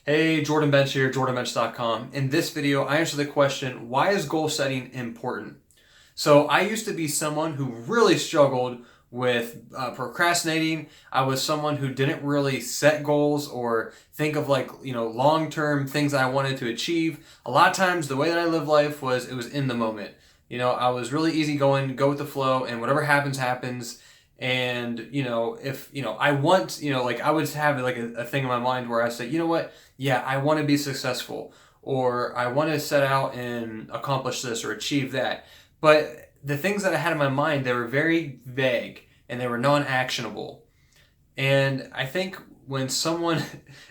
Hey, Jordan Bench here, jordanbench.com. In this video, I answer the question, why is goal setting important? So I used to be someone who really struggled with procrastinating. I was someone who didn't really set goals or think of long-term things that I wanted to achieve. A lot of times the way that I lived life was it was in the moment. I was really easygoing, go with the flow, and whatever happens, happens. And if I want, I would have like a thing in my mind where I say, you know what, yeah, I want to be successful, or I want to set out and accomplish this or achieve that. But the things that I had in my mind, they were very vague and they were non-actionable. And I think when someone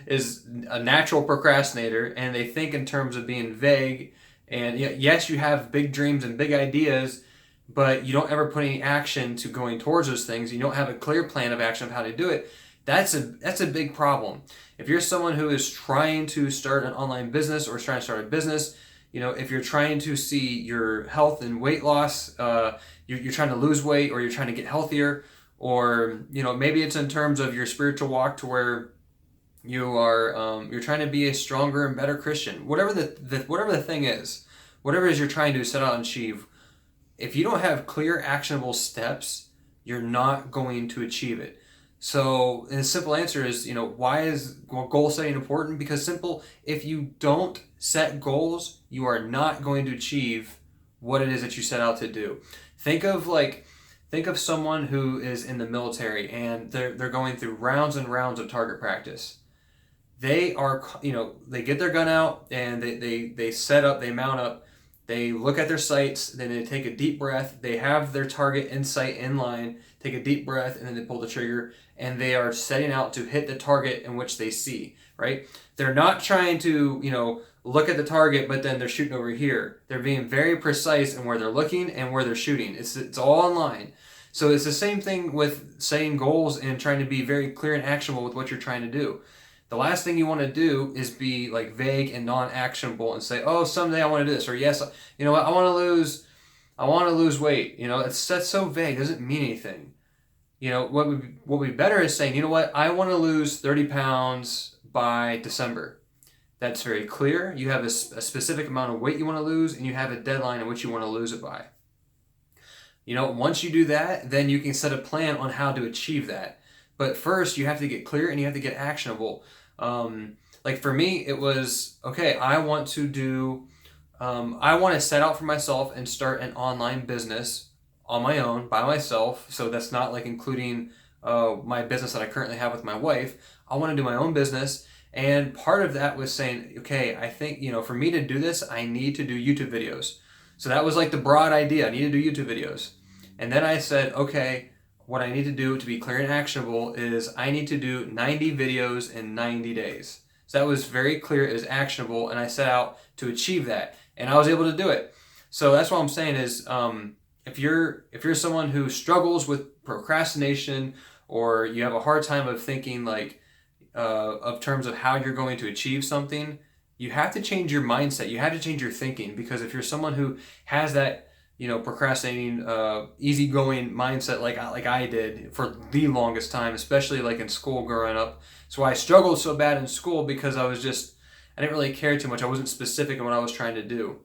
is a natural procrastinator and they think in terms of being vague, and yes, you have big dreams and big ideas, but you don't ever put any action to going towards those things. You don't have a clear plan of action of how to do it. That's a big problem. If you're someone who is trying to start an online business or is trying to start a business, if you're trying to see your health and weight loss, you're trying to lose weight or you're trying to get healthier, or maybe it's in terms of your spiritual walk to where you are you're trying to be a stronger and better Christian. Whatever the thing is, whatever it is you're trying to set out and achieve, if you don't have clear, actionable steps, you're not going to achieve it. So, the simple answer is, why is goal setting important? Because simple, if you don't set goals, you are not going to achieve what it is that you set out to do. Think of someone who is in the military and they're going through rounds and rounds of target practice. They are, they get their gun out and they set up, they mount up, they look at their sights, then they take a deep breath, they have their target in sight, in line, take a deep breath, and then they pull the trigger, and they are setting out to hit the target in which they see, right? They're not trying to, look at the target, but then they're shooting over here. They're being very precise in where they're looking and where they're shooting. It's all in line. So it's the same thing with setting goals and trying to be very clear and actionable with what you're trying to do. The last thing you want to do is be vague and non-actionable and say, "Oh, someday I want to do this," or "Yes, you know what, I want to lose weight." That's so vague. It doesn't mean anything. What would be better is saying, "You know what, I want to lose 30 pounds by December." That's very clear. You have a specific amount of weight you want to lose, and you have a deadline in which you want to lose it by. Once you do that, then you can set a plan on how to achieve that. But first, you have to get clear and you have to get actionable. Like for me, it was, okay, I want to set out for myself and start an online business on my own, by myself. So that's not like including my business that I currently have with my wife. I want to do my own business. And part of that was saying, okay, I think, for me to do this, I need to do YouTube videos. So that was like the broad idea. I need to do YouTube videos. And then I said, okay, what I need to do to be clear and actionable is I need to do 90 videos in 90 days. So that was very clear, it was actionable, and I set out to achieve that. And I was able to do it. So that's what I'm saying is, if you're someone who struggles with procrastination, or you have a hard time of thinking of terms of how you're going to achieve something, you have to change your mindset. You have to change your thinking, because if you're someone who has that procrastinating, easygoing mindset like I did for the longest time, especially in school growing up. So I struggled so bad in school because I didn't really care too much. I wasn't specific in what I was trying to do.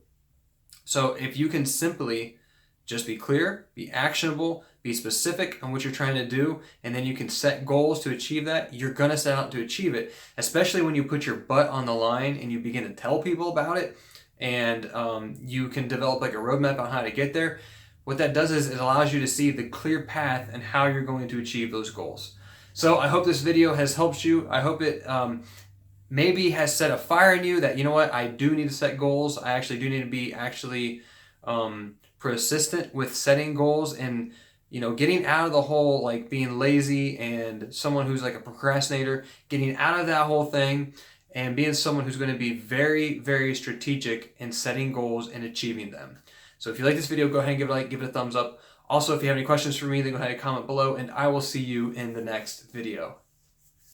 So if you can simply just be clear, be actionable, be specific on what you're trying to do, and then you can set goals to achieve that, you're going to set out to achieve it, especially when you put your butt on the line and you begin to tell people about it. And you can develop a roadmap on how to get there. What that does is it allows you to see the clear path and how you're going to achieve those goals. So I hope this video has helped you. I hope it maybe has set a fire in you that, I do need to set goals. I actually do need to be persistent with setting goals and getting out of the whole being lazy and someone who's a procrastinator, getting out of that whole thing and being someone who's going to be very, very strategic in setting goals and achieving them. So if you like this video, go ahead and give it a like, give it a thumbs up. Also, if you have any questions for me, then go ahead and comment below, and I will see you in the next video.